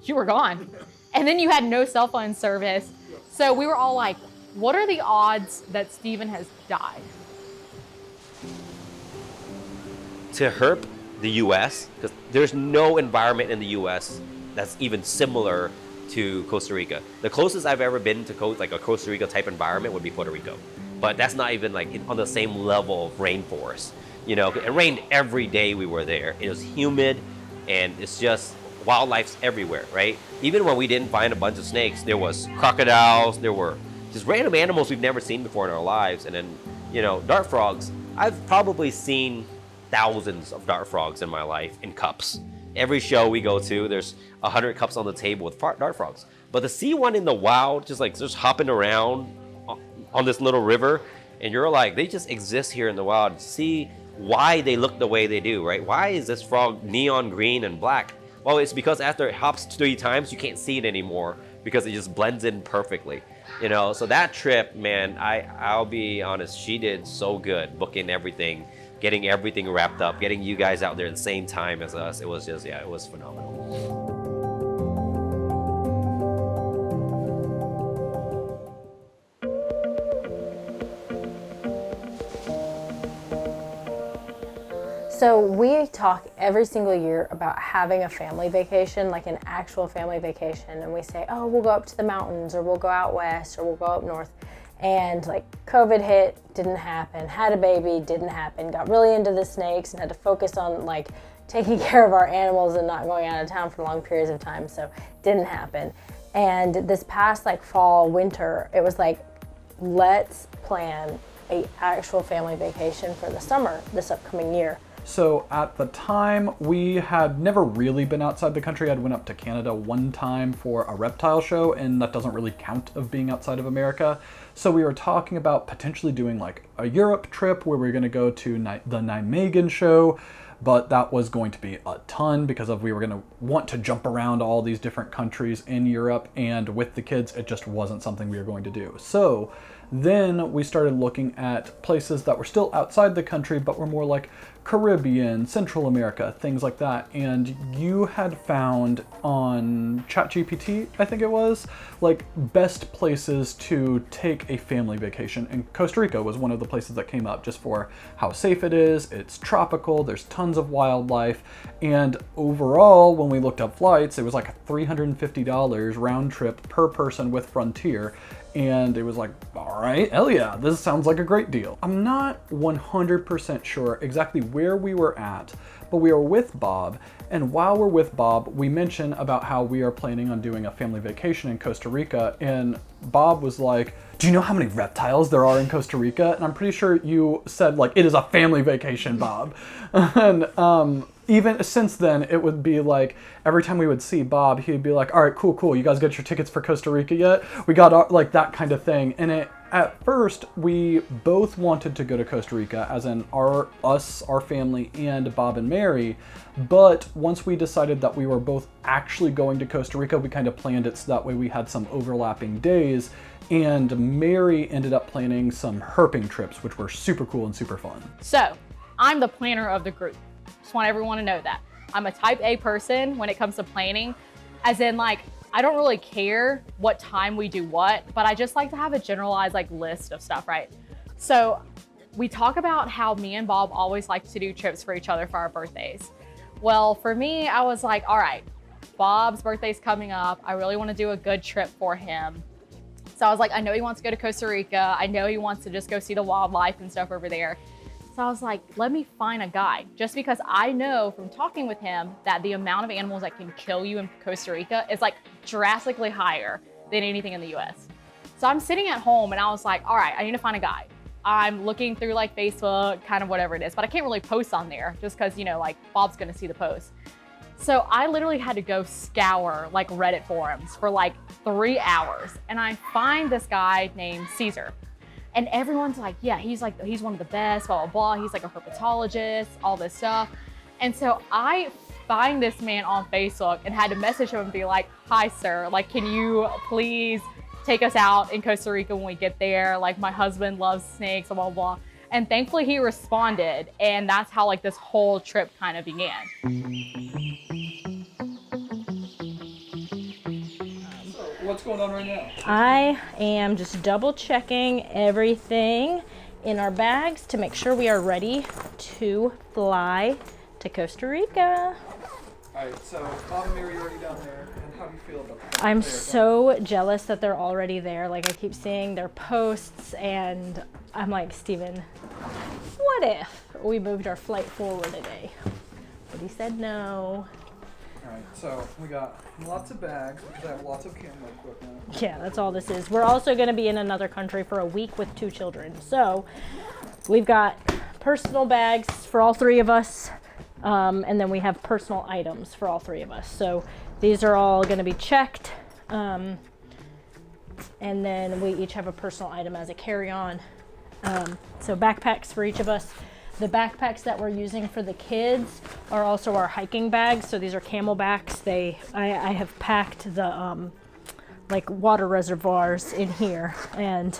you were gone. And then you had no cell phone service. So we were all like, what are the odds that Steven has died? To herp the US, because there's no environment in the US that's even similar to Costa Rica. The closest I've ever been to like a Costa Rica type environment would be Puerto Rico. But that's not even like on the same level of rainforest. You know, it rained every day we were there. It was humid, and it's just wildlife's everywhere, right? Even when we didn't find a bunch of snakes, there was crocodiles, there were just random animals we've never seen before in our lives. And then, you know, dart frogs. I've probably seen thousands of dart frogs in my life in cups. Every show we go to, there's 100 cups on the table with dart frogs. But to see one in the wild, just hopping around on this little river, and you're like, they just exist here in the wild. See why they look the way they do, right? Why is this frog neon green and black? Well, it's because after it hops 3 times, you can't see it anymore because it just blends in perfectly. You know, so that trip, man, I'll be honest, she did so good booking everything, getting everything wrapped up, getting you guys out there at the same time as us. It was just, yeah, it was phenomenal. So we talk every single year about having a family vacation, like an actual family vacation. And we say, oh, we'll go up to the mountains, or we'll go out west, or we'll go up north. And like COVID hit, didn't happen. Had a baby, didn't happen. Got really into the snakes and had to focus on like taking care of our animals and not going out of town for long periods of time. So didn't happen. And this past like fall, winter, it was like, let's plan a actual family vacation for the summer this upcoming year. So at the time, we had never really been outside the country. I'd went up to Canada one time for a reptile show, and that doesn't really count of being outside of America. So we were talking about potentially doing like a Europe trip where we were going to go to the Nijmegen show, but that was going to be a ton because we were going to want to jump around all these different countries in Europe, and with the kids, it just wasn't something we were going to do. So then we started looking at places that were still outside the country, but were more like Caribbean, Central America, things like that. And you had found on ChatGPT, I think it was, like best places to take a family vacation. And Costa Rica was one of the places that came up just for how safe it is. It's tropical, there's tons of wildlife. And overall, when we looked up flights, it was like $350 round trip per person with Frontier. And it was like, all right, hell yeah, this sounds like a great deal. I'm not 100% sure exactly where we were at, but we were with Bob. And while we're with Bob, we mentioned about how we are planning on doing a family vacation in Costa Rica. And Bob was like, do you know how many reptiles there are in Costa Rica? And I'm pretty sure you said like, it is a family vacation, Bob. And even since then, it would be like, every time we would see Bob, he'd be like, all right, cool. You guys got your tickets for Costa Rica yet? We got like that kind of thing. And at first, we both wanted to go to Costa Rica, as in our family, and Bob and Mary. But once we decided that we were both actually going to Costa Rica, we kind of planned it so that way we had some overlapping days. And Mary ended up planning some herping trips, which were super cool and super fun. So I'm the planner of the group. Just want everyone to know that. I'm a type A person when it comes to planning, as in like, I don't really care what time we do what, but I just like to have a generalized like list of stuff, right? So we talk about how me and Bob always like to do trips for each other for our birthdays. Well, for me, I was like, all right, Bob's birthday's coming up. I really want to do a good trip for him. So I was like, I know he wants to go to Costa Rica. I know he wants to just go see the wildlife and stuff over there. So I was like, let me find a guide, just because I know from talking with him that the amount of animals that can kill you in Costa Rica is like drastically higher than anything in the US. So I'm sitting at home and I was like, all right, I need to find a guide. I'm looking through like Facebook, kind of whatever it is, but I can't really post on there just because, you know, like Bob's gonna see the post. So I literally had to go scour like Reddit forums for like 3 hours. And I find this guy named Caesar. And everyone's like, yeah, he's one of the best, blah, blah, blah. He's like a herpetologist, all this stuff. And so I find this man on Facebook and had to message him and be like, hi, sir, like, can you please take us out in Costa Rica when we get there? Like, my husband loves snakes, blah, blah, blah. And thankfully he responded. And that's how like this whole trip kind of began. What's going on right now? I am just double checking everything in our bags to make sure we are ready to fly to Costa Rica. All right, so Bob and Mary are already down there, and how do you feel about that? I'm so jealous that they're already there. Like, I keep seeing their posts, and I'm like, Steven, what if we moved our flight forward a day? But he said no. All right, so we got lots of bags because I have lots of camera equipment. Yeah, that's all this is. We're also going to be in another country for a week with 2 children. So we've got personal bags for all 3 of us. And then we have personal items for all 3 of us. So these are all going to be checked. And then we each have a personal item as a carry-on. So backpacks for each of us. The backpacks that we're using for the kids are also our hiking bags. So these are camelbacks. I have packed the like water reservoirs in here. And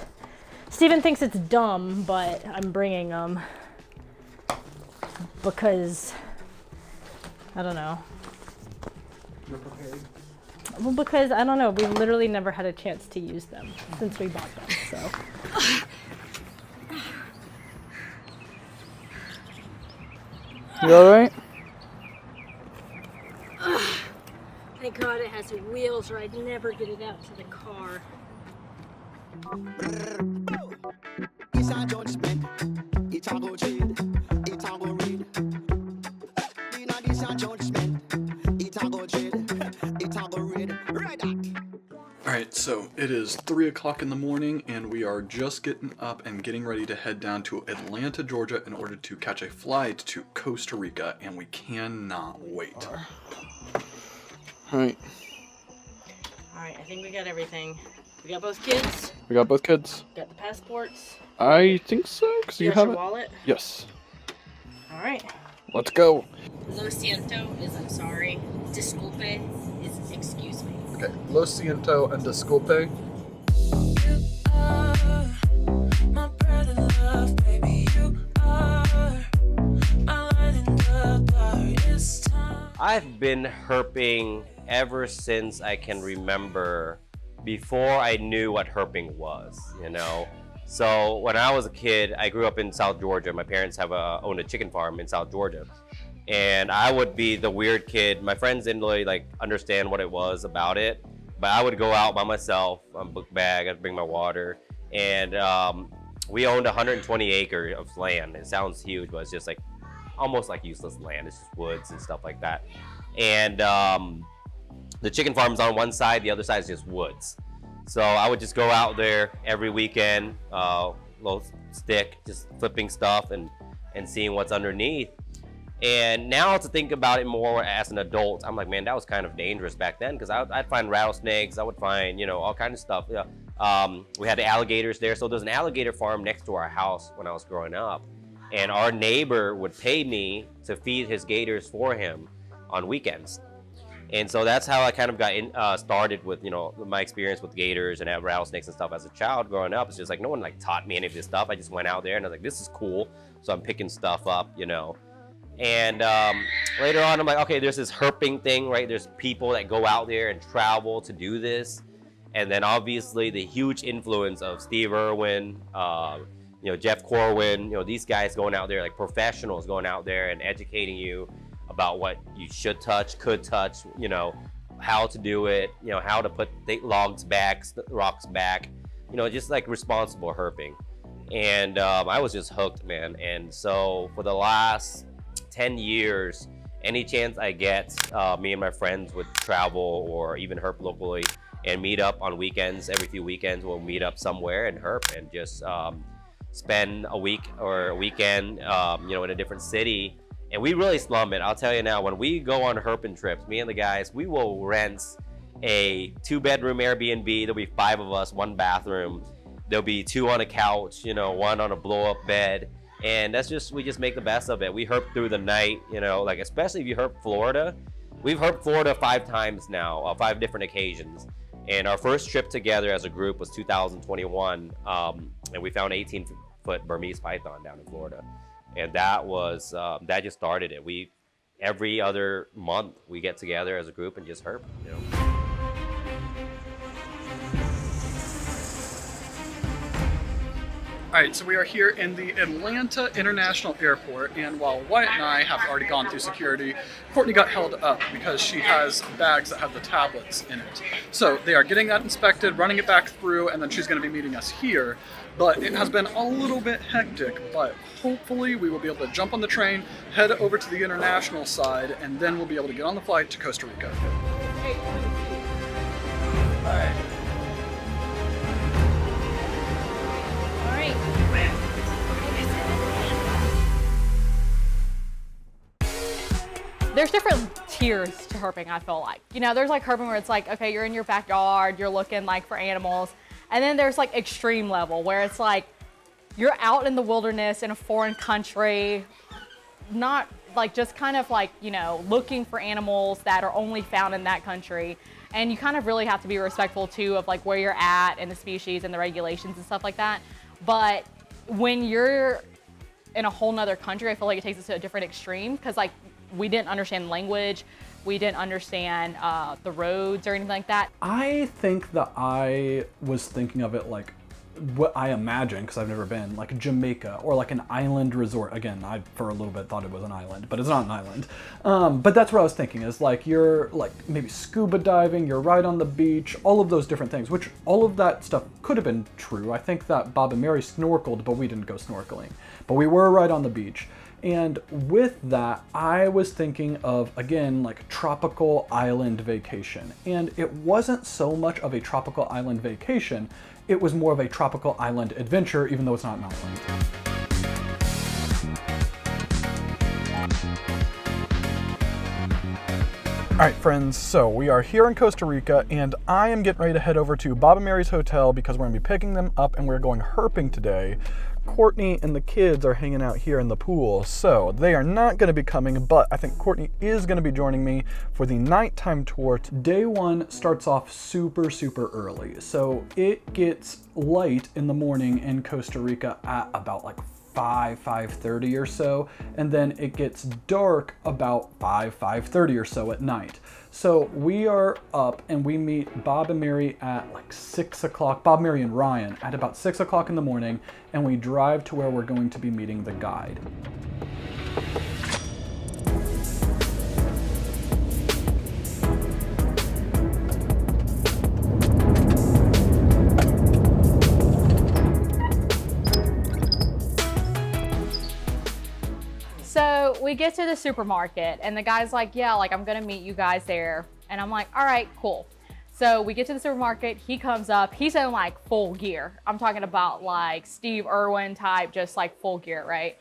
Steven thinks it's dumb, but I'm bringing them because I don't know. You're prepared? Well, because I don't know. We literally never had a chance to use them since we bought them. So. You all right? Thank God it has wheels, or I'd never get it out to the car. It's our judgment. It's our go trade. It's our go read. We know this our judgment. It's our go trade. It's our go read. Right back. Alright, so it is 3 o'clock in the morning, and we are just getting up and getting ready to head down to Atlanta, Georgia in order to catch a flight to Costa Rica, and we cannot wait. Alright. Alright, I think we got everything. We got both kids. We got both kids? Got the passports. I think so, because you got have your it. wallet. Yes. Alright. Let's go. Lo siento is I'm sorry. Disculpe is excuse me. Okay, Lo siento and disculpe. My bread and love, baby, you are my light in the darkest time. I've been herping ever since I can remember, before I knew what herping was, you know? So when I was a kid, I grew up in South Georgia. My parents owned a chicken farm in South Georgia. And I would be the weird kid. My friends didn't really like understand what it was about it, but I would go out by myself, book bag, I'd bring my water, and we owned 120 acres of land. It sounds huge, but it's just like almost like useless land. It's just woods and stuff like that. And the chicken farm's on one side, the other side is just woods. So I would just go out there every weekend, little stick, just flipping stuff and seeing what's underneath. And now to think about it more as an adult, I'm like, man, that was kind of dangerous back then, because I'd find rattlesnakes, I would find, you know, all kinds of stuff. We had the alligators there. So there's an alligator farm next to our house when I was growing up. And our neighbor would pay me to feed his gators for him on weekends. And so that's how I kind of got started with, you know, my experience with gators and rattlesnakes and stuff as a child growing up. It's just like no one like taught me any of this stuff. I just went out there and I was like, this is cool. So I'm picking stuff up, you know. And later on, I'm like, okay, there's this herping thing, right? There's people that go out there and travel to do this. And then obviously the huge influence of Steve Irwin, you know, Jeff Corwin, you know, these guys going out there, like professionals going out there and educating you about what you should touch, could touch, you know, how to do it, you know, how to put the rocks back, you know, just like responsible herping. And I was just hooked, man. And so for the last 10 years, any chance I get, me and my friends would travel or even herp locally and meet up on weekends. Every few weekends we'll meet up somewhere and herp and just spend a week or a weekend, you know, in a different city. And we really slum it. I'll tell you now, when we go on herping trips, me and the guys, we will rent a 2-bedroom Airbnb. There'll be 5 of us, 1 bathroom. There'll be 2 on a couch, you know, 1 on a blow-up bed. And that's just, we just make the best of it. We herp through the night, you know, like especially if you herp Florida. We've herped Florida 5 times now, 5 different occasions. And our first trip together as a group was 2021. And we found 18-foot Burmese python down in Florida. And that was, that just started it. Every other month we get together as a group and just herp, you know. Alright, so we are here in the Atlanta International Airport, and while Wyatt and I have already gone through security, Courtney got held up because she has bags that have the tablets in it. So they are getting that inspected, running it back through, and then she's going to be meeting us here. But it has been a little bit hectic, but hopefully we will be able to jump on the train, head over to the international side, and then we'll be able to get on the flight to Costa Rica. Alright. There's different tiers to herping, I feel like. You know, there's like herping where it's like, okay, you're in your backyard, you're looking like for animals. And then there's like extreme level where it's like, you're out in the wilderness in a foreign country, not like just kind of like, you know, looking for animals that are only found in that country. And you kind of really have to be respectful too of like where you're at and the species and the regulations and stuff like that. But when you're in a whole nother country, I feel like it takes us to a different extreme because like we didn't understand language, we didn't understand the roads or anything like that. I think that I was thinking of it like what I imagine, because I've never been, like Jamaica or like an island resort. Again, I for a little bit thought it was an island, but it's not an island. But that's what I was thinking is like you're like maybe scuba diving, you're right on the beach, all of those different things, which all of that stuff could have been true. I think that Bob and Mary snorkeled, but we didn't go snorkeling. But we were right on the beach. And with that, I was thinking of, again, like tropical island vacation. And it wasn't so much of a tropical island vacation, it was more of a tropical island adventure, even though it's not an island. All right, friends, so we are here in Costa Rica, and I am getting ready to head over to Bob and Mary's hotel because we're gonna be picking them up and we're going herping today. Courtney and the kids are hanging out here in the pool, so they are not going to be coming, but I think Courtney is going to be joining me for the nighttime tour. Day one starts off super early, so it gets light in the morning in Costa Rica at about like 5:30 or so, and then it gets dark about 5:30 or so at night. So we are up and we meet Bob and Mary at like 6 o'clock, Bob, Mary, and Ryan at about 6 o'clock in the morning, and we drive to where we're going to be meeting the guide. So we get to the supermarket and the guy's like, yeah, like I'm gonna meet you guys there. And I'm like, all right, cool. So we get to the supermarket, he comes up, he's in like full gear. I'm talking about like Steve Irwin type, just like full gear, right?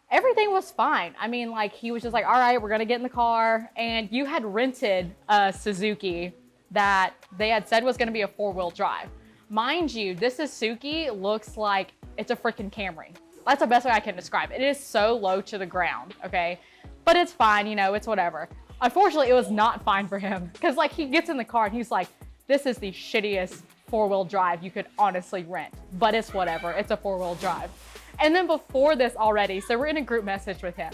Everything was fine. I mean, like he was just like, all right, we're gonna get in the car. And you had rented a Suzuki that they had said was gonna be a 4-wheel drive. Mind you, this Suzuki looks like it's a freaking Camry. That's the best way I can describe it. It is so low to the ground, okay? But it's fine, you know, it's whatever. Unfortunately, it was not fine for him because like he gets in the car and he's like, this is the shittiest 4-wheel drive you could honestly rent, but it's whatever, it's a 4-wheel drive. And then before this already, so we're in a group message with him.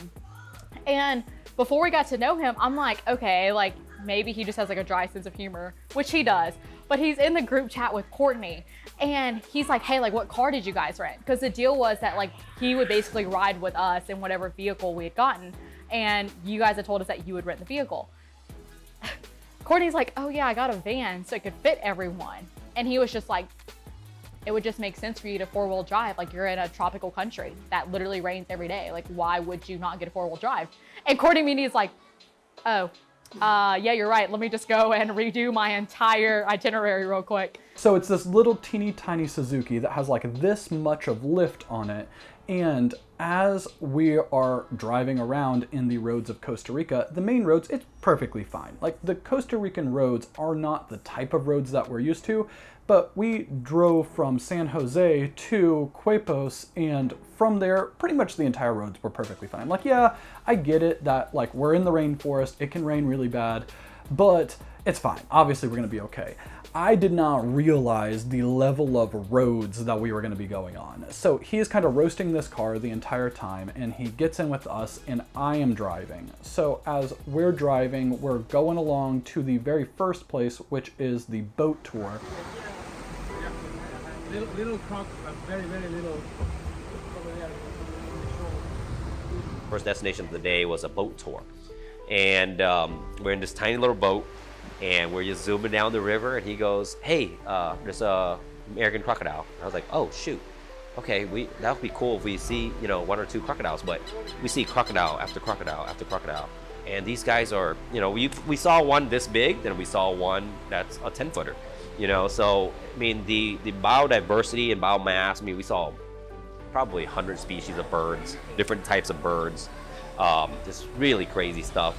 And before we got to know him, I'm like, okay, like maybe he just has like a dry sense of humor, which he does. But he's in the group chat with Courtney and he's like, hey, like what car did you guys rent? Because the deal was that like he would basically ride with us in whatever vehicle we had gotten. And you guys had told us that you would rent the vehicle. Courtney's like, oh yeah, I got a van so it could fit everyone. And he was just like, it would just make sense for you to 4-wheel drive. Like you're in a tropical country that literally rains every day. Like why would you not get a 4-wheel drive? And Courtney is like, oh, yeah, you're right. Let me just go and redo my entire itinerary real quick. So it's this little teeny tiny Suzuki that has like this much of lift on it. And as we are driving around in the roads of Costa Rica, the main roads, it's perfectly fine. Like the Costa Rican roads are not the type of roads that we're used to, but we drove from San Jose to Quepos, and from there, pretty much the entire roads were perfectly fine. Like, yeah, I get it that like we're in the rainforest, it can rain really bad, but it's fine. Obviously, we're gonna be okay. I did not realize the level of roads that we were gonna be going on. So he's kind of roasting this car the entire time, and he gets in with us, and I am driving. So as we're driving, we're going along to the very first place, which is the boat tour. Little croc, very little First destination of the day was a boat tour. And we're in this tiny little boat, and we're just zooming down the river, and he goes, hey, there's a American crocodile. I was like, oh, shoot. Okay, that would be cool if we see, you know, 1 or 2 crocodiles, but we see crocodile after crocodile after crocodile. And these guys are, you know, we saw one this big, then we saw one that's a 10-footer, you know. So, I mean, the biodiversity and biomass, I mean, we saw probably 100 species of birds, different types of birds, just really crazy stuff.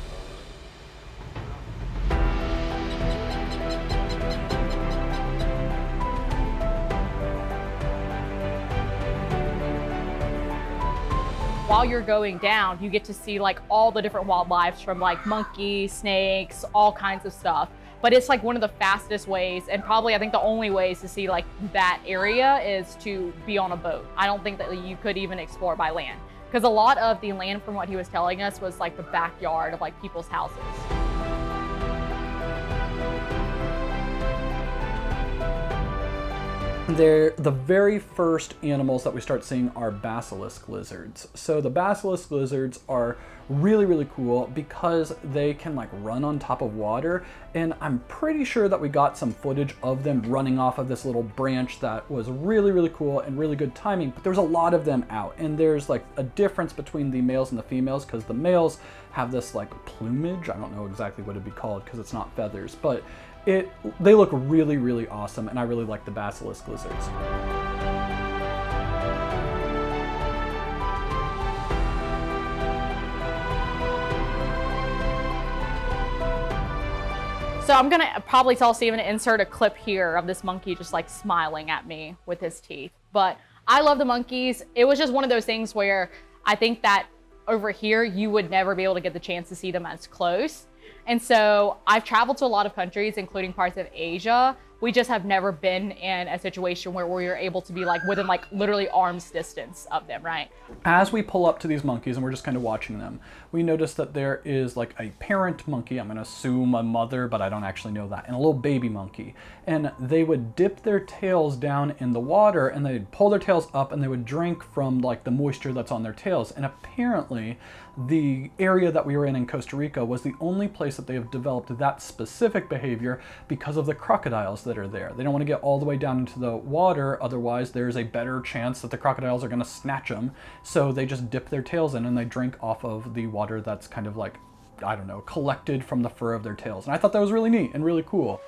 While you're going down, you get to see like all the different wildlife from like monkeys, snakes, all kinds of stuff. But it's like one of the fastest ways, and probably I think the only ways to see like that area is to be on a boat. I don't think that you could even explore by land, because a lot of the land, from what he was telling us, was like the backyard of like people's houses. The very first animals that we start seeing are basilisk lizards. So the basilisk lizards are really, really cool because they can like run on top of water, and I'm pretty sure that we got some footage of them running off of this little branch that was really, really cool and really good timing. But there's a lot of them out, and there's like a difference between the males and the females, because the males have this like plumage. I don't know exactly what it'd be called because it's not feathers, but they look really, really awesome, and I really like the basilisk lizards. So I'm gonna probably tell Steven to insert a clip here of this monkey just like smiling at me with his teeth. But I love the monkeys. It was just one of those things where I think that over here you would never be able to get the chance to see them as close. And so I've traveled to a lot of countries, including parts of Asia. We just have never been in a situation where we're able to be like within like literally arm's distance of them, right? As we pull up to these monkeys and we're just kind of watching them, we notice that there is like a parent monkey, I'm gonna assume a mother, but I don't actually know that, and a little baby monkey. And they would dip their tails down in the water, and they'd pull their tails up, and they would drink from like the moisture that's on their tails. And apparently the area that we were in Costa Rica was the only place that they have developed that specific behavior because of the crocodiles that are there. They don't want to get all the way down into the water, otherwise there's a better chance that the crocodiles are going to snatch them. So they just dip their tails in and they drink off of the water that's kind of like, I don't know, collected from the fur of their tails. And I thought that was really neat and really cool.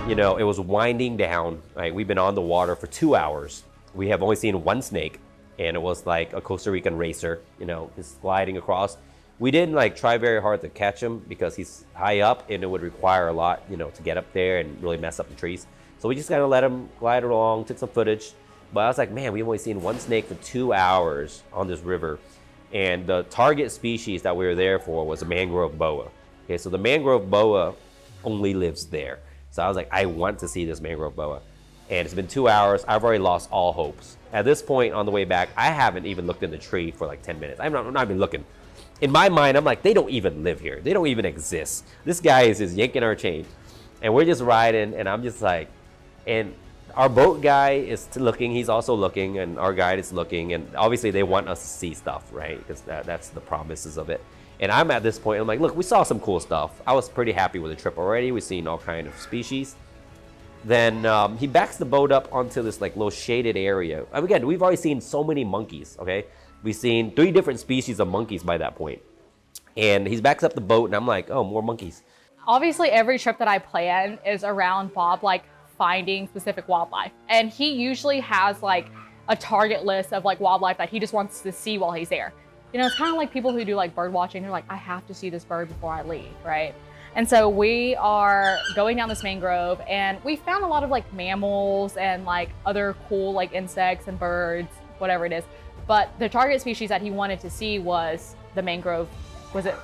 You know, it was winding down, right? We've been on the water for 2 hours. We have only seen one snake, and it was like a Costa Rican racer, you know, just gliding across. We didn't like try very hard to catch him because he's high up, and it would require a lot, you know, to get up there and really mess up the trees. So we just kind of let him glide along, took some footage. But I was like, man, we've only seen one snake for 2 hours on this river. And the target species that we were there for was a mangrove boa. Okay, so the mangrove boa only lives there. So I was like, I want to see this mangrove boa. And it's been 2 hours. I've already lost all hopes. At this point on the way back, I haven't even looked in the tree for like 10 minutes. I'm not even looking. In my mind, I'm like, they don't even live here. They don't even exist. This guy is just yanking our chain. And we're just riding, and I'm just like, and our boat guy is looking, he's also looking, and our guide is looking, and obviously they want us to see stuff, right? Because that's the promises of it. And I'm at this point, I'm like, look, we saw some cool stuff. I was pretty happy with the trip already. We've seen all kinds of species. Then he backs the boat up onto this like little shaded area. Again, we've already seen so many monkeys, okay? We've seen 3 different species of monkeys by that point. And he backs up the boat, and I'm like, oh, more monkeys. Obviously, every trip that I plan is around Bob like finding specific wildlife. And he usually has like a target list of like wildlife that he just wants to see while he's there. You know, it's kind of like people who do like bird watching. They're like, I have to see this bird before I leave, right? And so we are going down this mangrove, and we found a lot of like mammals and like other cool like insects and birds, whatever it is. But the target species that he wanted to see was the mangrove, was it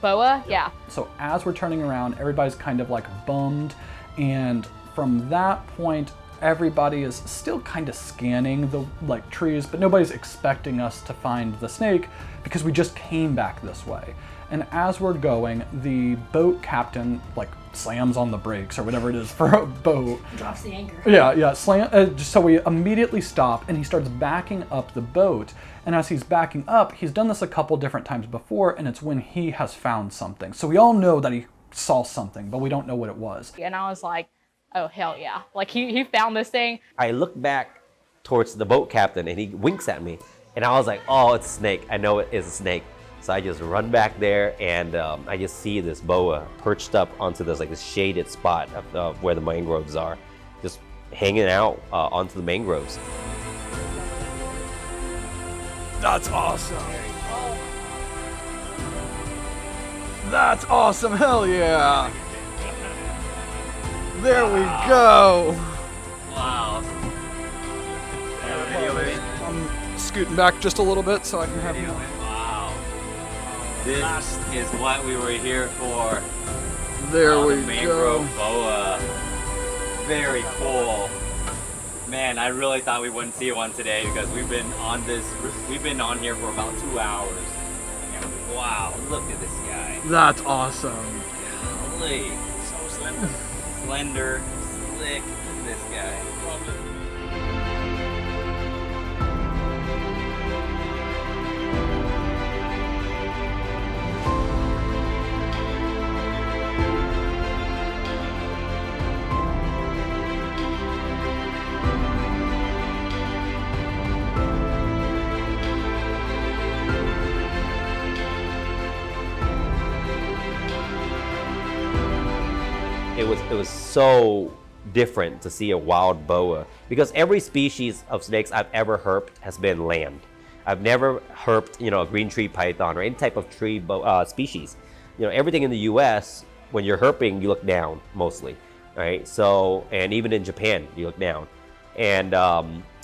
boa? Yeah. So as we're turning around, everybody's kind of like bummed. And from that point, everybody is still kind of scanning the like trees, but nobody's expecting us to find the snake because we just came back this way. And as we're going, the boat captain like slams on the brakes or whatever it is for a boat. Drops the anchor. Yeah, so we immediately stop and he starts backing up the boat. And as he's backing up, he's done this a couple different times before, and it's when he has found something. So we all know that he saw something, but we don't know what it was. And I was like, oh, hell yeah. Like he found this thing. I look back towards the boat captain and he winks at me. And I was like, oh, it's a snake. I know it is a snake. So I just run back there and I just see this boa perched up onto this like this shaded spot of where the mangroves are, just hanging out onto the mangroves. That's awesome. That's awesome, hell yeah. There we go. Wow. I'm scooting back just a little bit so I can have you. Wow. This is what we were here for. There we the mangrove boa. Very cool. Man, I really thought we wouldn't see one today because we've been on here for about 2 hours. And wow, look at this guy. That's awesome. Holy, so slender. Slender, slick, look at this guy. It was so different to see a wild boa because every species of snakes I've ever herped has been land. I've never herped, a green tree python or any type of tree species. Everything in the U.S. when you're herping, you look down mostly, right? So, and even in Japan, you look down, and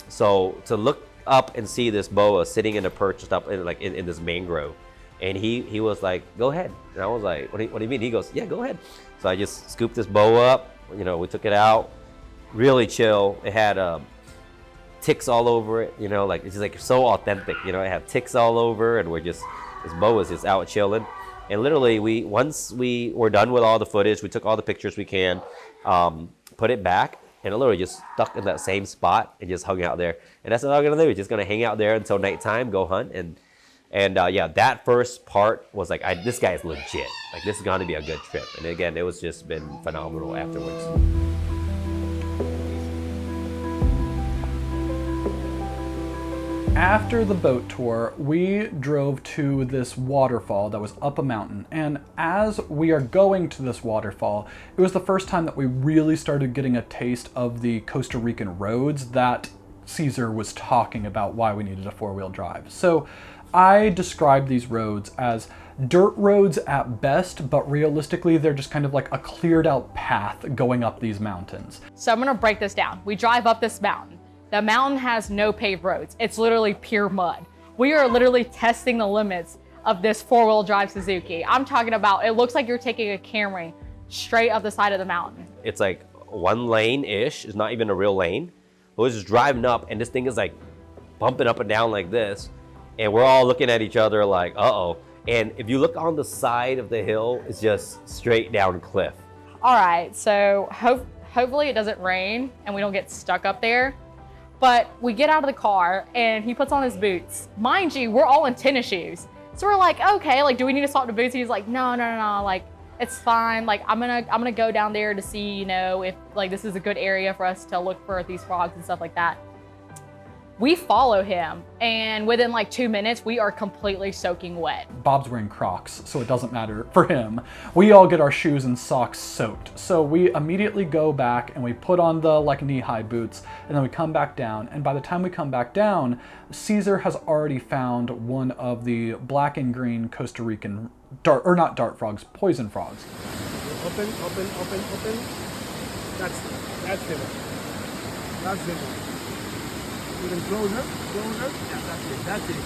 so to look up and see this boa sitting in a perch up in this mangrove, and he was like, "Go ahead," and I was like, "What do you mean?" He goes, "Yeah, go ahead." So I just scooped this boa up, we took it out, really chill. It had ticks all over it, it's just like so authentic, it had ticks all over, and this boa's just out chilling. And literally once we were done with all the footage, we took all the pictures we can, put it back, and it literally just stuck in that same spot and just hung out there. And that's what I'm gonna do, we're just gonna hang out there until nighttime, go hunt, and yeah, that first part was like, this guy is legit. Like, this is going to be a good trip. And again, it was just been phenomenal afterwards. After the boat tour, we drove to this waterfall that was up a mountain. And as we are going to this waterfall, it was the first time that we really started getting a taste of the Costa Rican roads that Caesar was talking about why we needed a four-wheel drive. So I describe these roads as dirt roads at best, but realistically, they're just kind of like a cleared out path going up these mountains. So I'm gonna break this down. We drive up this mountain. The mountain has no paved roads. It's literally pure mud. We are literally testing the limits of this four-wheel drive Suzuki. I'm talking about, it looks like you're taking a Camry straight up the side of the mountain. It's like one lane-ish, it's not even a real lane. We're just driving up, and this thing is like bumping up and down like this. And we're all looking at each other like, uh-oh. And if you look on the side of the hill, it's just straight down cliff. All right, so hopefully it doesn't rain and we don't get stuck up there. But we get out of the car and he puts on his boots. Mind you, we're all in tennis shoes. So we're like, okay, like, do we need to stop the boots? And he's like, no, like, it's fine. Like, I'm gonna go down there to see, if like this is a good area for us to look for these frogs and stuff like that. We follow him, and within like 2 minutes, we are completely soaking wet. Bob's wearing Crocs, so it doesn't matter for him. We all get our shoes and socks soaked. So we immediately go back and we put on the knee-high boots, and then we come back down. And by the time we come back down, Caesar has already found one of the black and green Costa Rican not dart frogs, poison frogs. Open. That's it. That's it. Even closer. Yeah, that's it.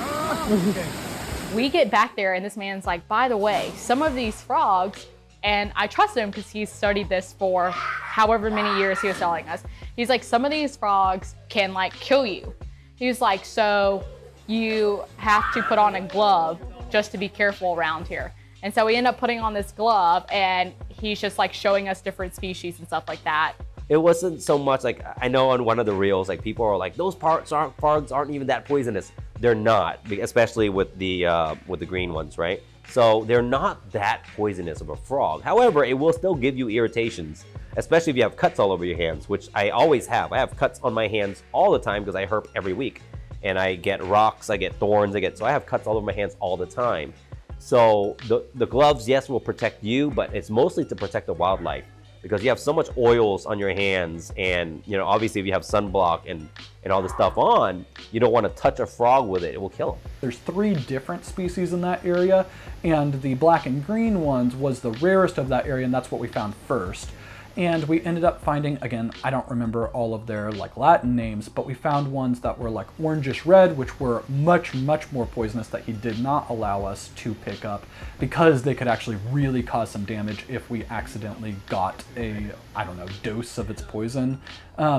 Oh, okay. We get back there and this man's like, by the way, some of these frogs, and I trust him because he's studied this for however many years he was telling us. He's like, some of these frogs can like kill you. He's like, so you have to put on a glove just to be careful around here. And so we end up putting on this glove, and he's just like showing us different species and stuff like that. It wasn't so much like, I know on one of the reels, like people are like, those frogs aren't even that poisonous. They're not, especially with the green ones, right? So they're not that poisonous of a frog. However, it will still give you irritations, especially if you have cuts all over your hands, which I always have. I have cuts on my hands all the time because I herp every week. And I get rocks, I get thorns, so I have cuts all over my hands all the time. So the gloves, yes, will protect you, but it's mostly to protect the wildlife because you have so much oils on your hands, and obviously if you have sunblock and all this stuff on, you don't want to touch a frog with it. It will kill them. There's 3 different species in that area, and the black and green ones was the rarest of that area, and that's what we found first. And we ended up finding, again, I don't remember all of their like Latin names, but we found ones that were like orangish red, which were much, much more poisonous that he did not allow us to pick up because they could actually really cause some damage if we accidentally got a, I don't know, dose of its poison.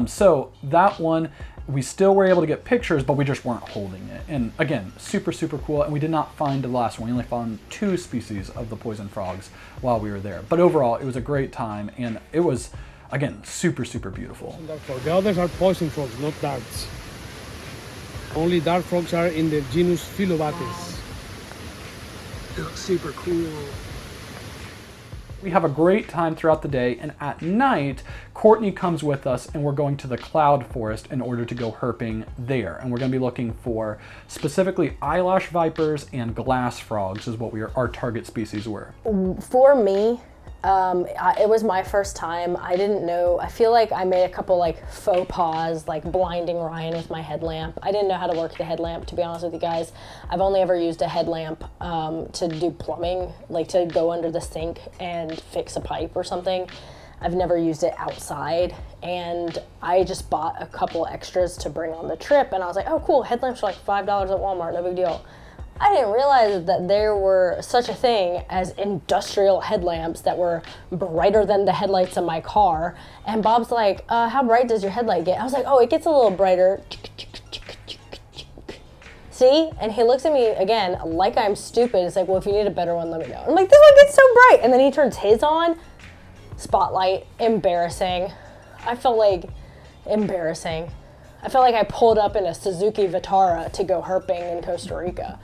So that one, we still were able to get pictures, but we just weren't holding it. And again, super, super cool. And we did not find the last one. We only found 2 species of the poison frogs while we were there. But overall, it was a great time. And it was, again, super, super beautiful. The others are poison frogs, not darts. Only dart frogs are in the genus Phyllobates. They look super cool. We have a great time throughout the day, and at night, Courtney comes with us and we're going to the cloud forest in order to go herping there. And we're gonna be looking for specifically eyelash vipers and glass frogs is what our target species were. For me, it was my first time. I didn't know, I feel like I made a couple like faux pas, like blinding Ryan with my headlamp. I didn't know how to work the headlamp, to be honest with you guys. I've only ever used a headlamp to do plumbing, like to go under the sink and fix a pipe or something. I've never used it outside, and I just bought a couple extras to bring on the trip, and I was like, oh cool, headlamps are like $5 at Walmart, no big deal. I didn't realize that there were such a thing as industrial headlamps that were brighter than the headlights of my car. And Bob's like, how bright does your headlight get? I was like, oh, it gets a little brighter. See? And he looks at me again like I'm stupid. It's like, well, if you need a better one, let me know. I'm like, this one gets so bright. And then he turns his on. Spotlight. Embarrassing. I felt like embarrassing. I felt like I pulled up in a Suzuki Vitara to go herping in Costa Rica.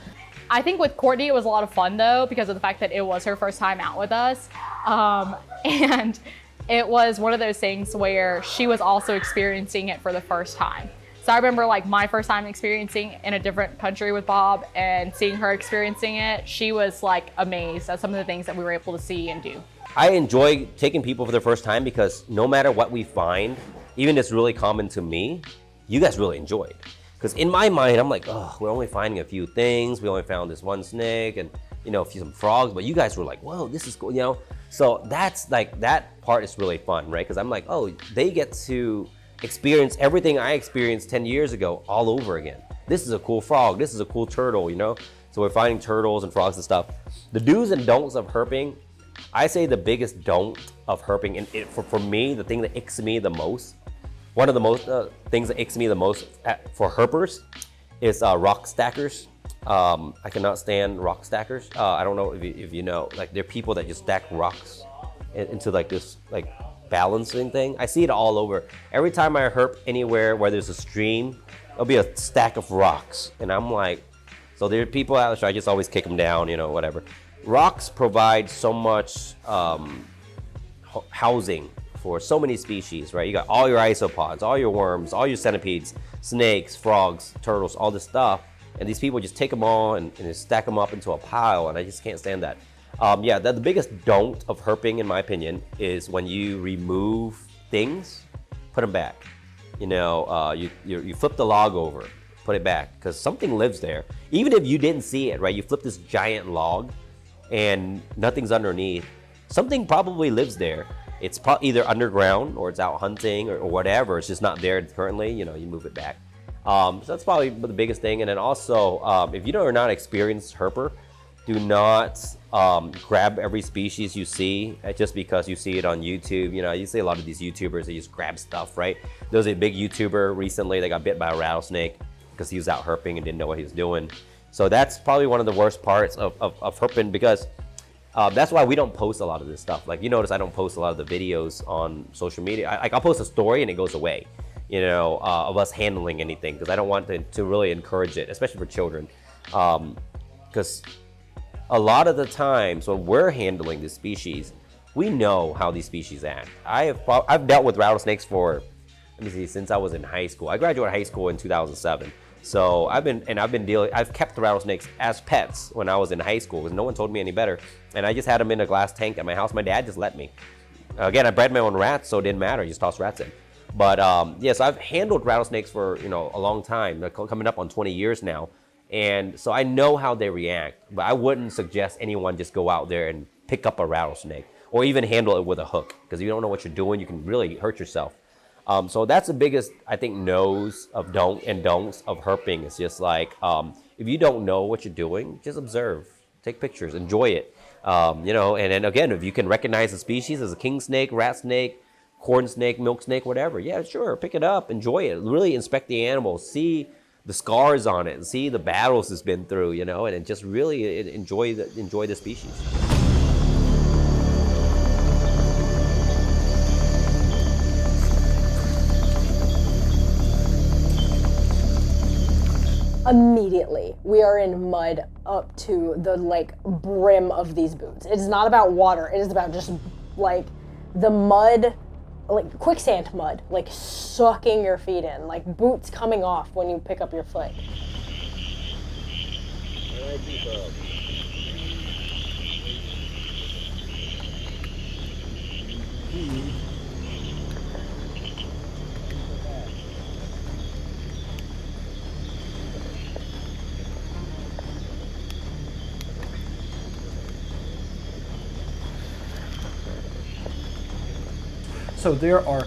I think with Courtney, it was a lot of fun though, because of the fact that it was her first time out with us. And it was one of those things where she was also experiencing it for the first time. So I remember like my first time experiencing in a different country with Bob and seeing her experiencing it. She was like amazed at some of the things that we were able to see and do. I enjoy taking people for the first time because no matter what we find, even if it's really common to me, you guys really enjoy it. Because in my mind, I'm like, oh, we're only finding a few things. We only found this one snake and, some frogs. But you guys were like, whoa, this is cool, So that's like, that part is really fun, right? Because I'm like, oh, they get to experience everything I experienced 10 years ago all over again. This is a cool frog. This is a cool turtle, So we're finding turtles and frogs and stuff. The do's and don'ts of herping, I say the biggest don't of herping, and for me, the thing that icks me the most, one of the most things that icks me the most for herpers is rock stackers. I cannot stand rock stackers. I don't know if you know, like they're people that just stack rocks into like this like balancing thing. I see it all over. Every time I herp anywhere where there's a stream, there'll be a stack of rocks. And I'm like, so there are people out there, so I just always kick them down, whatever. Rocks provide so much housing for so many species, right? You got all your isopods, all your worms, all your centipedes, snakes, frogs, turtles, all this stuff. And these people just take them all and just stack them up into a pile, and I just can't stand that. The biggest don't of herping, in my opinion, is when you remove things, put them back. You flip the log over, put it back, because something lives there. Even if you didn't see it, right? You flip this giant log and nothing's underneath. Something probably lives there. It's either underground or it's out hunting or whatever. It's just not there currently. You move it back. So that's probably the biggest thing. And then also, if you are not an experienced herper, do not grab every species you see just because you see it on YouTube. You see a lot of these YouTubers, they just grab stuff, right? There was a big YouTuber recently that got bit by a rattlesnake because he was out herping and didn't know what he was doing. So that's probably one of the worst parts of herping, because that's why we don't post a lot of this stuff. Like, you notice I don't post a lot of the videos on social media. I'll post a story and it goes away, you know, of us handling anything, because I don't want to really encourage it, especially for children. Because a lot of the times when we're handling this species, we know how these species act. I've dealt with rattlesnakes for, let me see, since I was in high school. I graduated high school in 2007. So I've kept the rattlesnakes as pets when I was in high school, because no one told me any better. And I just had them in a glass tank at my house. My dad just let me. Again, I bred my own rats, so it didn't matter. I just tossed rats in. But yeah, so I've handled rattlesnakes for, you know, a long time. They're coming up on 20 years now. And so I know how they react, but I wouldn't suggest anyone just go out there and pick up a rattlesnake or even handle it with a hook, because if you don't know what you're doing, you can really hurt yourself. So that's the biggest, I think, no's of don'ts of herping. It's just like, if you don't know what you're doing, just observe, take pictures, enjoy it. You know, and then again, if you can recognize the species as a king snake, rat snake, corn snake, milk snake, whatever, yeah, sure, pick it up, enjoy it. Really inspect the animal, see the scars on it, and see the battles it's been through, you know, and just really enjoy the species. Immediately, we are in mud up to the like brim of these boots. It is not about water. It is about just like the mud, like quicksand mud, like sucking your feet in, like boots coming off when you pick up your foot. So there are,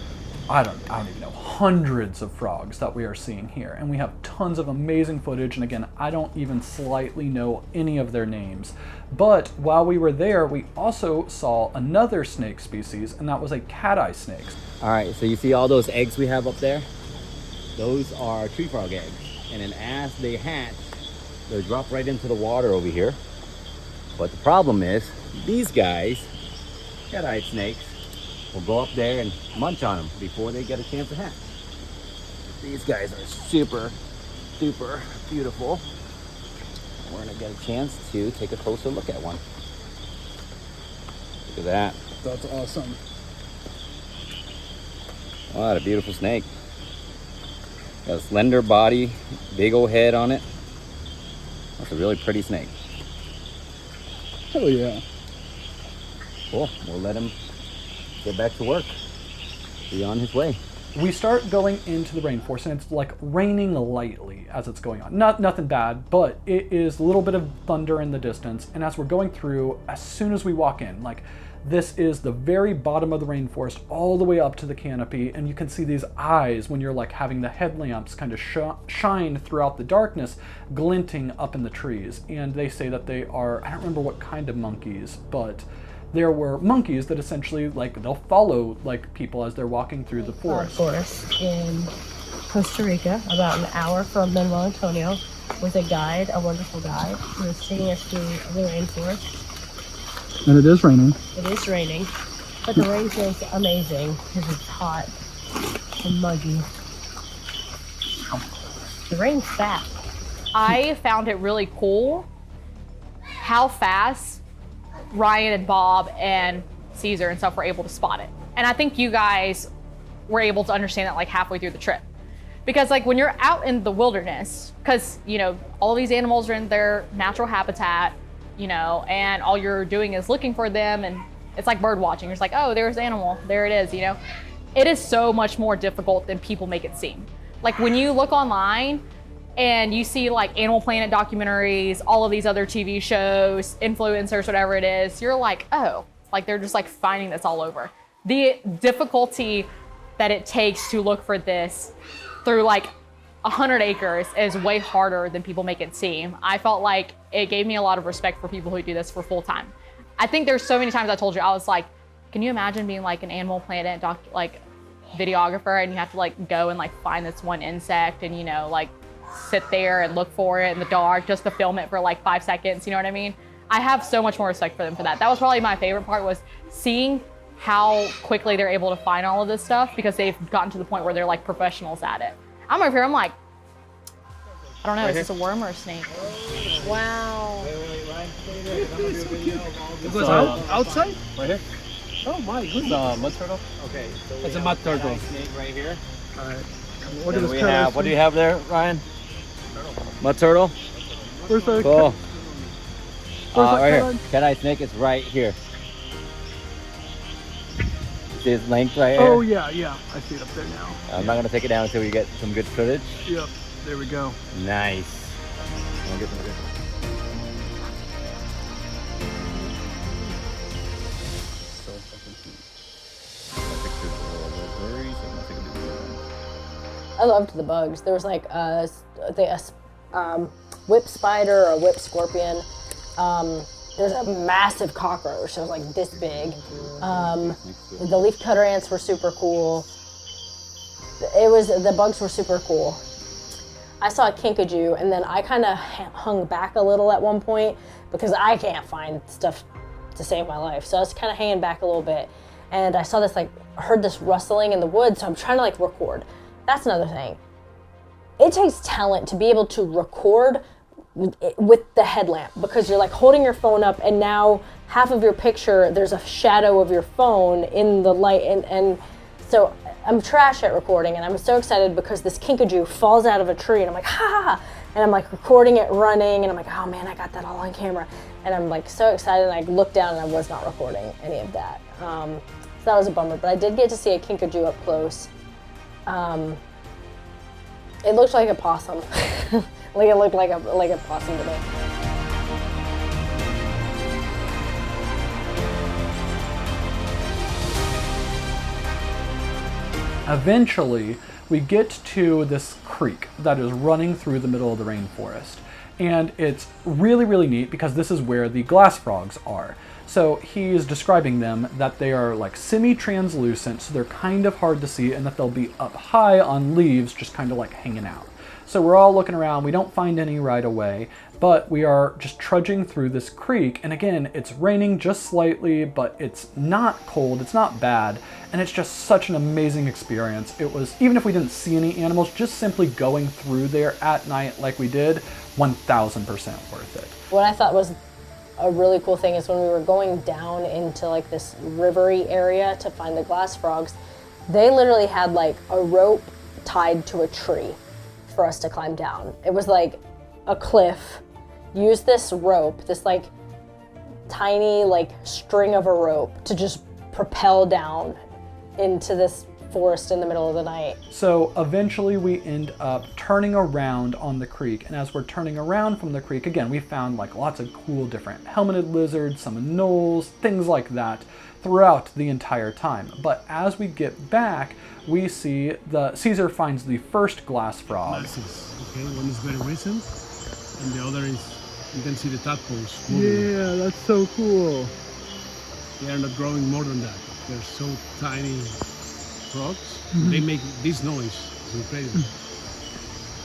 I don't even know, hundreds of frogs that we are seeing here, and we have tons of amazing footage, and again, I don't even slightly know any of their names. But while we were there, we also saw another snake species, and that was a cat-eye snake. All right, so you see all those eggs we have up there? Those are tree frog eggs. And then as they hatch, they'll drop right into the water over here. But the problem is, these guys, cat-eyed snakes, will go up there and munch on them before they get a chance to hatch. These guys are super, super beautiful. We're gonna get a chance to take a closer look at one. Look at that. That's awesome. What a beautiful snake. Got a slender body, big old head on it. That's a really pretty snake. Oh yeah. Cool, we'll let him get back to work. Be on his way. We start going into the rainforest, and it's like raining lightly as it's going on. Nothing bad, but it is a little bit of thunder in the distance. And as we're going through, as soon as we walk in, like this is the very bottom of the rainforest all the way up to the canopy, and you can see these eyes when you're like having the headlamps kind of shine throughout the darkness, glinting up in the trees. And they say that they are, I don't remember what kind of monkeys, but there were monkeys that essentially, like, they'll follow like people as they're walking through the forest. Forest in Costa Rica, about an hour from Manuel Antonio, with a guide, a wonderful guide, who is taking us through the rainforest. And it is raining. It is raining, but the rain feels amazing because it's hot and muggy. The rain's fast. I found it really cool how fast Ryan and Bob and Caesar and stuff were able to spot it. And I think you guys were able to understand that like halfway through the trip. Because like when you're out in the wilderness, because you know, all these animals are in their natural habitat, you know, and all you're doing is looking for them, and it's like bird watching. You're just like, oh, there's the animal, there it is, you know. It is so much more difficult than people make it seem. Like when you look online and you see like Animal Planet documentaries, all of these other TV shows, influencers, whatever it is, you're like, oh, like they're just like finding this all over. The difficulty that it takes to look for this through like 100 acres is way harder than people make it seem. I felt like it gave me a lot of respect for people who do this for full time. I think there's so many times I told you, I was like, can you imagine being like an Animal Planet like videographer, and you have to like go and like find this one insect and, you know, like sit there and look for it in the dark just to film it for like 5 seconds, you know what I mean? I have so much more respect for them for that. That was probably my favorite part, was seeing how quickly they're able to find all of this stuff, because they've gotten to the point where they're like professionals at it. I'm over here, I'm like, I don't know, is this a worm or a snake? Wow. It goes outside? Right here. Oh my goodness. Mud turtle. Okay, so It's a mud turtle. snake right here. All right. What do you have there, Ryan? Mud turtle. Where's the Cool. Where's Right that here. Cat-eye snake is right here. See its length right here? Oh yeah, yeah. I see it up there now. I'm not gonna take it down until we get some good footage. Yep. There we go. Nice. I'll get some good. So fucking cute. That picture's a little blurry, so nothing to do with it. I loved the bugs. There was like a whip spider or a whip scorpion. There's a massive cockroach that was like this big. The leaf cutter ants were super cool. The bugs were super cool. I saw a kinkajou, and then I kind of hung back a little at one point because I can't find stuff to save my life. So I was kind of hanging back a little bit, and I saw this heard this rustling in the woods. So I'm trying to record. That's another thing. It takes talent to be able to record with the headlamp, because you're holding your phone up, and now half of your picture, there's a shadow of your phone in the light, and so I'm trash at recording, and I'm so excited because this kinkajou falls out of a tree, and I'm like, ha ha ha, and I'm recording it running, and I'm like, oh man, I got that all on camera, and I'm so excited, and I looked down and I was not recording any of that. So that was a bummer, but I did get to see a kinkajou up close. It looked like a possum. It looked like a possum to me. Eventually, we get to this creek that is running through the middle of the rainforest. And it's really, really neat because this is where the glass frogs are. So he is describing them that they are semi-translucent, so they're kind of hard to see, and that they'll be up high on leaves, just kind of hanging out. So we're all looking around, we don't find any right away, but we are just trudging through this creek, and again, it's raining just slightly, but it's not cold, it's not bad, and it's just such an amazing experience. It was, even if we didn't see any animals, just simply going through there at night like we did, 1000% worth it. What I thought was a really cool thing is when we were going down into this rivery area to find the glass frogs, they literally had a rope tied to a tree for us to climb down. It was a cliff. Use this rope, this tiny string of a rope to just propel down into this forest in the middle of the night. So eventually we end up turning around on the creek, and as we're turning around from the creek, again, we found lots of cool different helmeted lizards, some anoles, things like that throughout the entire time. But as we get back, we see Caesar finds the first glass frog. Okay, one is very recent, and the other is, you can see the tadpoles moving. Yeah, that's so cool. They are not growing more than that. They're so tiny frogs. They make this noise. It's incredible.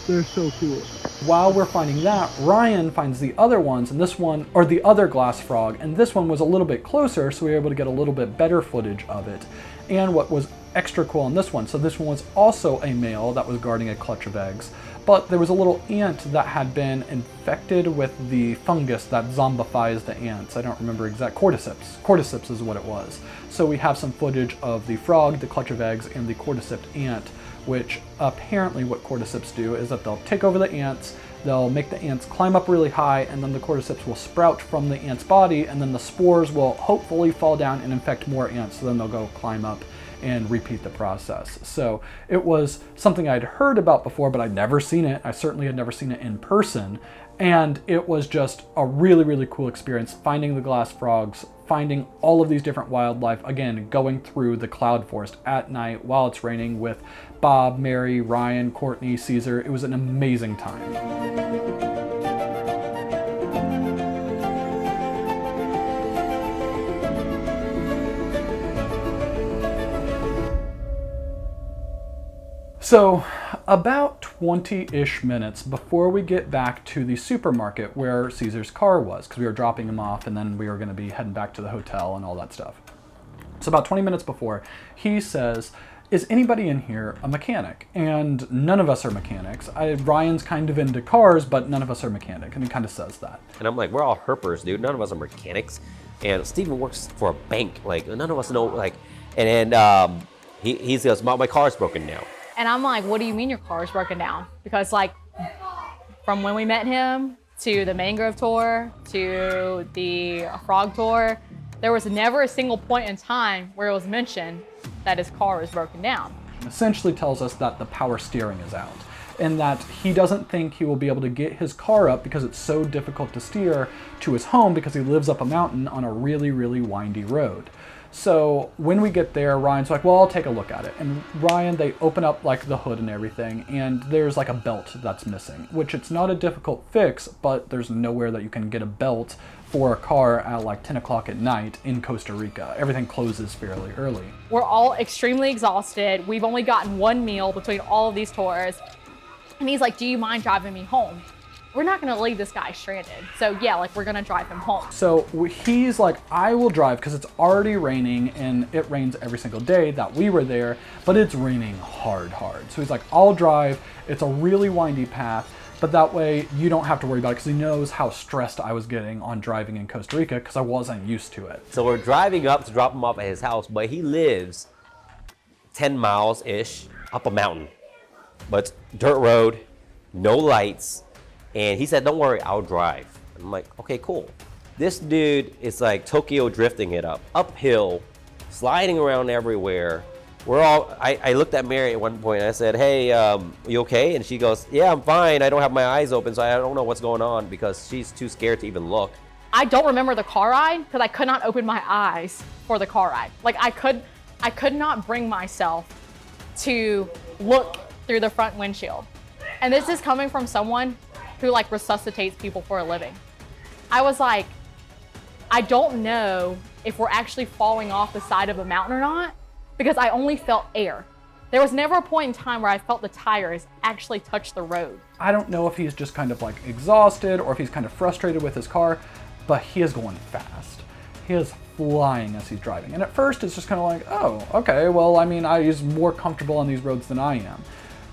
They're so cool. While we're finding that, Ryan finds the other ones, and this one, or the other glass frog, and this one was a little bit closer, so we were able to get a little bit better footage of it. And what was extra cool on this one, so this one was also a male that was guarding a clutch of eggs, but there was a little ant that had been infected with the fungus that zombifies the ants. I don't remember exact, cordyceps. Cordyceps is what it was. So we have some footage of the frog, the clutch of eggs, and the cordyceps ant, which apparently what cordyceps do is that they'll take over the ants, they'll make the ants climb up really high, and then the cordyceps will sprout from the ant's body, and then the spores will hopefully fall down and infect more ants, so then they'll go climb up and repeat the process. So it was something I'd heard about before, but I'd never seen it. I certainly had never seen it in person. And it was just a really, really cool experience finding the glass frogs, finding all of these different wildlife, again, going through the cloud forest at night while it's raining with Bob, Mary, Ryan, Courtney, Caesar. It was an amazing time. So about 20-ish minutes before we get back to the supermarket where Caesar's car was, because we were dropping him off and then we were going to be heading back to the hotel and all that stuff. So about 20 minutes before, he says, is anybody in here a mechanic? And none of us are mechanics. Ryan's kind of into cars, but none of us are mechanic, and he kind of says that. And I'm like, we're all herpers, dude. None of us are mechanics. And Steven works for a bank. Like, none of us know, like, and then he says, my car's broken down. And I'm like, what do you mean your car's broken down? Because like, from when we met him to the mangrove tour to the frog tour, there was never a single point in time where it was mentioned that his car was broken down. Essentially tells us that the power steering is out, and that he doesn't think he will be able to get his car up because it's so difficult to steer to his home because he lives up a mountain on a really, really windy road. So when we get there, Ryan's like, well, I'll take a look at it. And Ryan, they open up like the hood and everything, and there's like a belt that's missing, which it's not a difficult fix, but there's nowhere that you can get a belt for a car at like 10 o'clock at night in Costa Rica. Everything closes fairly early. We're all extremely exhausted. We've only gotten one meal between all of these tours. And he's like, do you mind driving me home? We're not gonna leave this guy stranded. So yeah, like we're gonna drive him home. So he's like, I will drive because it's already raining, and it rains every single day that we were there, but it's raining hard. So he's like, I'll drive. It's a really windy path, but that way you don't have to worry about it, because he knows how stressed I was getting on driving in Costa Rica because I wasn't used to it. So we're driving up to drop him off at his house, but he lives 10 miles-ish up a mountain. But it's dirt road, no lights. And he said, don't worry, I'll drive. I'm like, okay, cool. This dude is like Tokyo drifting it uphill, sliding around everywhere. I looked at Mary at one point and I said, hey, you okay? And she goes, yeah, I'm fine. I don't have my eyes open, so I don't know what's going on, because she's too scared to even look. I don't remember the car ride because I could not open my eyes for the car ride. Like I could not bring myself to look through the front windshield. And this is coming from someone who like resuscitates people for a living. I was like, I don't know if we're actually falling off the side of a mountain or not, because I only felt air. There was never a point in time where I felt the tires actually touch the road. I don't know if he's just kind of like exhausted or if he's kind of frustrated with his car, but he is going fast. He is flying as he's driving. And at first it's just kind of like, oh, okay, well, I mean, he's more comfortable on these roads than I am.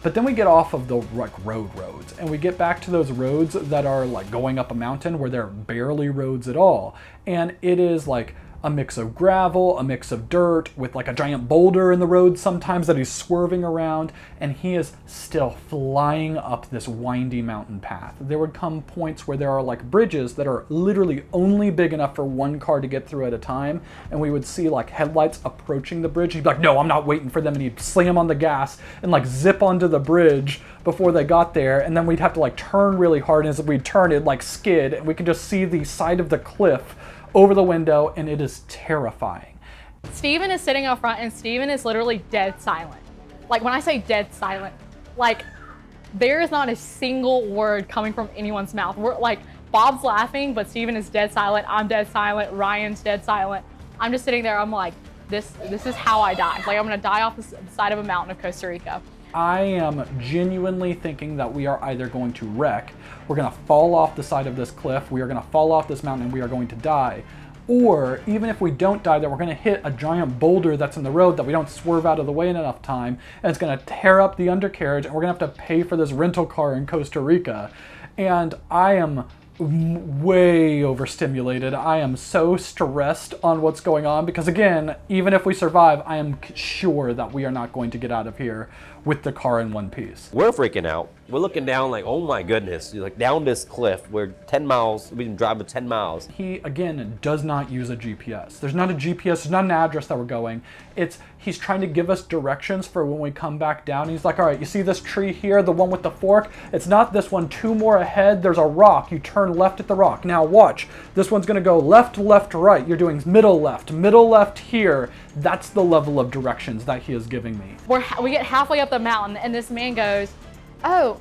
But then we get off of the like roads and we get back to those roads that are like going up a mountain where they're barely roads at all. And it is like a mix of gravel, a mix of dirt with like a giant boulder in the road sometimes that he's swerving around, and he is still flying up this windy mountain path. There would come points where there are like bridges that are literally only big enough for one car to get through at a time, and we would see like headlights approaching the bridge. He'd be like, no, I'm not waiting for them, and he'd slam on the gas and like zip onto the bridge before they got there, and then we'd have to like turn really hard, and as we'd turn it like skid, and we could just see the side of the cliff over the window, and it is terrifying. Steven is sitting up front, and Steven is literally dead silent. Like when I say dead silent, like there is not a single word coming from anyone's mouth. We're like, Bob's laughing, but Steven is dead silent. I'm dead silent. Ryan's dead silent. I'm just sitting there. I'm like, this is how I die. Like I'm gonna die off the side of a mountain of Costa Rica. I am genuinely thinking that we are either going to wreck, we're going to fall off the side of this cliff, we are going to fall off this mountain, and we are going to die. Or even if we don't die, that we're going to hit a giant boulder that's in the road that we don't swerve out of the way in enough time, and it's going to tear up the undercarriage, and we're going to have to pay for this rental car in Costa Rica. And I am way overstimulated. I am so stressed on what's going on because, again, even if we survive, I am sure that we are not going to get out of here with the car in one piece. We're freaking out. We're looking down like, oh my goodness, like down this cliff. We're 10 miles, we can drive 10 miles. He, again, does not use a GPS. There's not a GPS, there's not an address that we're going. He's trying to give us directions for when we come back down. He's like, all right, you see this tree here, the one with the fork? It's not this one. 2 more ahead, there's a rock. You turn left at the rock. Now watch. This one's gonna go left, left, right. You're doing middle left here. That's the level of directions that he is giving me. We get halfway up the mountain, and this man goes, oh,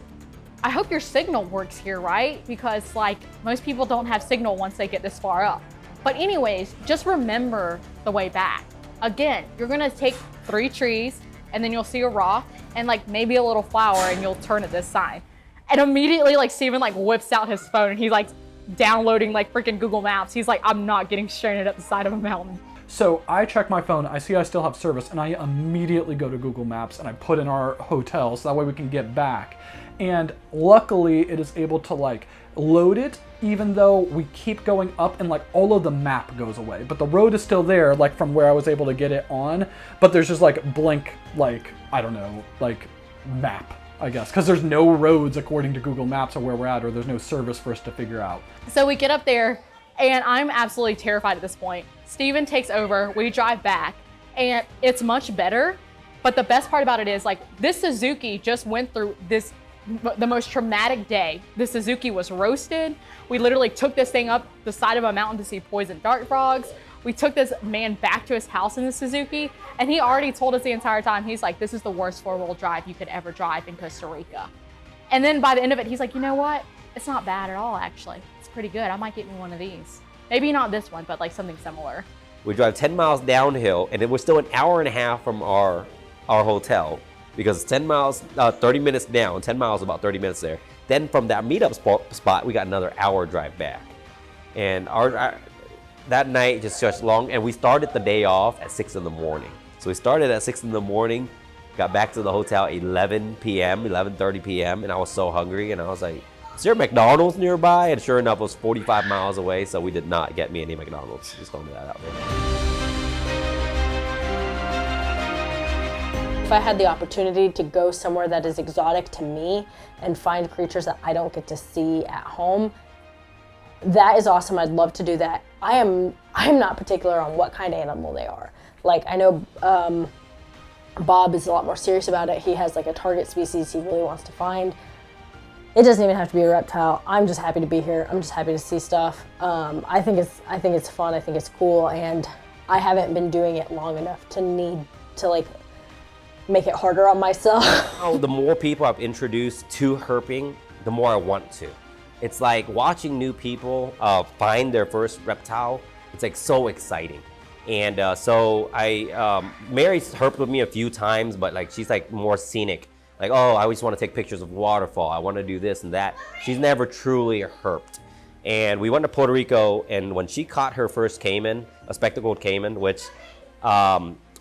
I hope your signal works here, right? Because like most people don't have signal once they get this far up. But anyways, just remember the way back. Again, you're gonna take 3 trees, and then you'll see a rock and like maybe a little flower, and you'll turn at this sign. And immediately like Steven like whips out his phone and he's like downloading like freaking Google Maps. He's like, I'm not getting stranded at the side of a mountain. So I check my phone, I see I still have service, and I immediately go to Google Maps and I put in our hotel so that way we can get back. And luckily it is able to like load it even though we keep going up and like all of the map goes away. But the road is still there, like from where I was able to get it on, but there's just like blank, like, I don't know, like map, I guess, because there's no roads according to Google Maps or where we're at, or there's no service for us to figure out. So we get up there and I'm absolutely terrified at this point. Steven takes over, we drive back, and it's much better. But the best part about it is like this Suzuki just went through the most traumatic day. The Suzuki was roasted. We literally took this thing up the side of a mountain to see poison dart frogs. We took this man back to his house in the Suzuki, and he already told us the entire time, he's like, this is the worst 4-wheel drive you could ever drive in Costa Rica. And then by the end of it, he's like, you know what? It's not bad at all, actually. It's pretty good. I might get me one of these. Maybe not this one, but like something similar. We drive 10 miles downhill, and then we're still an hour and a half from our hotel, because it's 10 miles, 30 minutes down, 10 miles, about 30 minutes there. Then from that meetup spot, we got another hour drive back. And that night just long, and we started the day off at 6 in the morning. So we started at 6 in the morning, got back to the hotel at 11 p.m., 11:30 p.m., and I was so hungry, and I was like, is there a McDonald's nearby? And sure enough, it was 45 miles away, so we did not get me any McDonald's. Just throwing that out there. If I had the opportunity to go somewhere that is exotic to me and find creatures that I don't get to see at home, that is awesome. I'd love to do that. I am not particular on what kind of animal they are. Like, I know Bob is a lot more serious about it. He has like a target species he really wants to find. It doesn't even have to be a reptile. I'm just happy to be here. I'm just happy to see stuff. I think it's fun. I think it's cool, and I haven't been doing it long enough to need to like make it harder on myself. Oh, the more people I've introduced to herping, the more I want to. It's like watching new people find their first reptile. It's like so exciting. And so Mary's herped with me a few times, but like she's like more scenic. Like, oh, I always want to take pictures of waterfall. I want to do this and that. She's never truly herped. And we went to Puerto Rico, and when she caught her first caiman, a spectacled caiman, which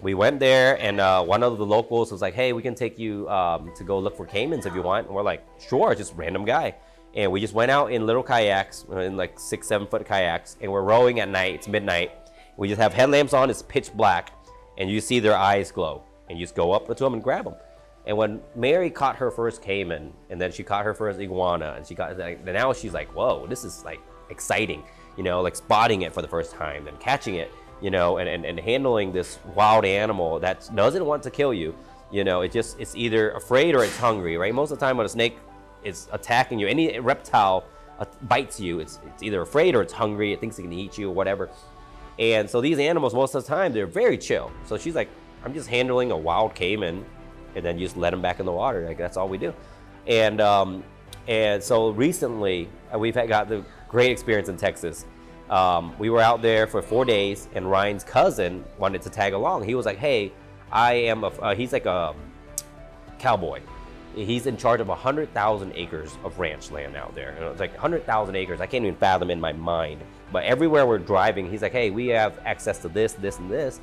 we went there, and one of the locals was like, hey, we can take you to go look for caimans if you want. And we're like, sure, just random guy. And we just went out in little kayaks, in like 6-7 foot kayaks, and we're rowing at night. It's midnight. We just have headlamps on. It's pitch black, and you see their eyes glow, and you just go up to them and grab them. And when Mary caught her first caiman, and then she caught her first iguana, and she got like, now she's like, whoa, this is like exciting, you know, like spotting it for the first time, then catching it, you know, and handling this wild animal that doesn't want to kill you, you know, it's either afraid or it's hungry, right? Most of the time when a snake is attacking you, any reptile bites you, it's either afraid or it's hungry, it thinks it can eat you or whatever. And so these animals, most of the time, they're very chill. So she's like, I'm just handling a wild caiman, and then you just let them back in the water. Like, that's all we do. And so recently, we've got the great experience in Texas. We were out there for 4 days, and Ryan's cousin wanted to tag along. He was like, hey, he's like a cowboy. He's in charge of 100,000 acres of ranch land out there. And it's like 100,000 acres. I can't even fathom in my mind. But everywhere we're driving, he's like, hey, we have access to this, this, and this.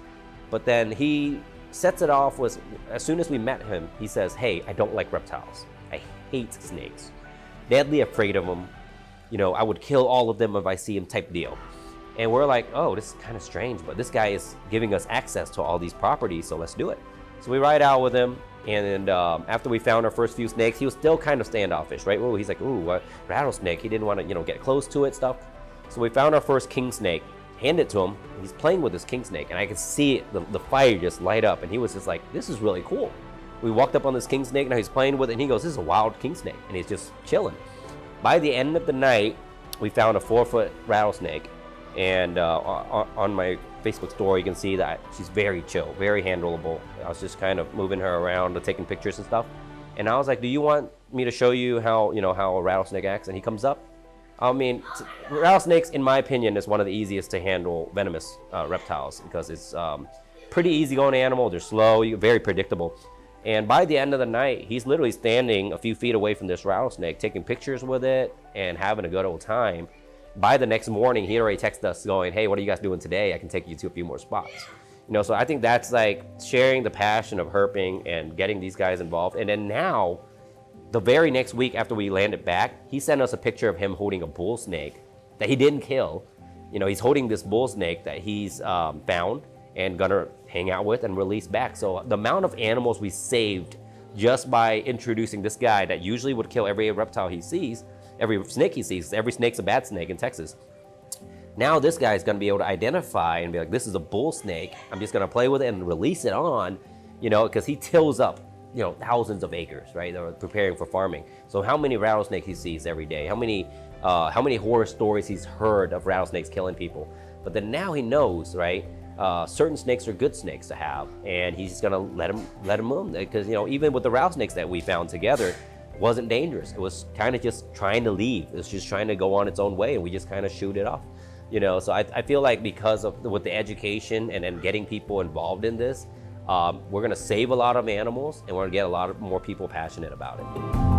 But then he sets it off with, as soon as we met him, he says, hey, I don't like reptiles. I hate snakes. Deadly afraid of them. You know, I would kill all of them if I see them type deal. And we're like, oh, this is kind of strange, but this guy is giving us access to all these properties, so let's do it. So we ride out with him, and after we found our first few snakes, he was still kind of standoffish, right? Ooh, he's like, ooh, a rattlesnake. He didn't want to, you know, get close to it, stuff. So we found our first king snake, handed it to him. He's playing with this king snake, and I could see it, the fire just light up, and he was just like, this is really cool. We walked up on this king snake, and he's playing with it, and he goes, this is a wild king snake, and he's just chilling. By the end of the night, we found a 4-foot rattlesnake, and on my Facebook story, you can see that she's very chill, very handleable. I was just kind of moving her around, taking pictures and stuff. And I was like, do you want me to show you how a rattlesnake acts? And he comes up. I mean, rattlesnakes, in my opinion, is one of the easiest to handle venomous reptiles, because it's pretty easygoing animal. They're slow, very predictable. And by the end of the night, he's literally standing a few feet away from this rattlesnake, taking pictures with it and having a good old time. By the next morning, he already texted us going, hey, what are you guys doing today? I can take you to a few more spots. You know, so I think that's like sharing the passion of herping and getting these guys involved. And then now, the very next week after we landed back, he sent us a picture of him holding a bull snake that he didn't kill. You know, he's holding this bull snake that he's found and gonna hang out with and release back. So the amount of animals we saved just by introducing this guy that usually would kill every reptile he sees, every snake he sees, every snake's a bad snake in Texas. Now this guy's gonna be able to identify and be like, this is a bull snake. I'm just gonna play with it and release it on, you know, because he tills up, you know, thousands of acres, right? They're preparing for farming. So how many rattlesnakes he sees every day, how many horror stories he's heard of rattlesnakes killing people. But then now he knows, right? Certain snakes are good snakes to have, and he's just gonna let him roam, because you know, even with the rattlesnakes that we found together, it wasn't dangerous. It was kind of just trying to leave. It was just trying to go on its own way, and we just kind of shoot it off. You know, so I feel like because of with the education and getting people involved in this, we're gonna save a lot of animals, and we're gonna get a lot of more people passionate about it.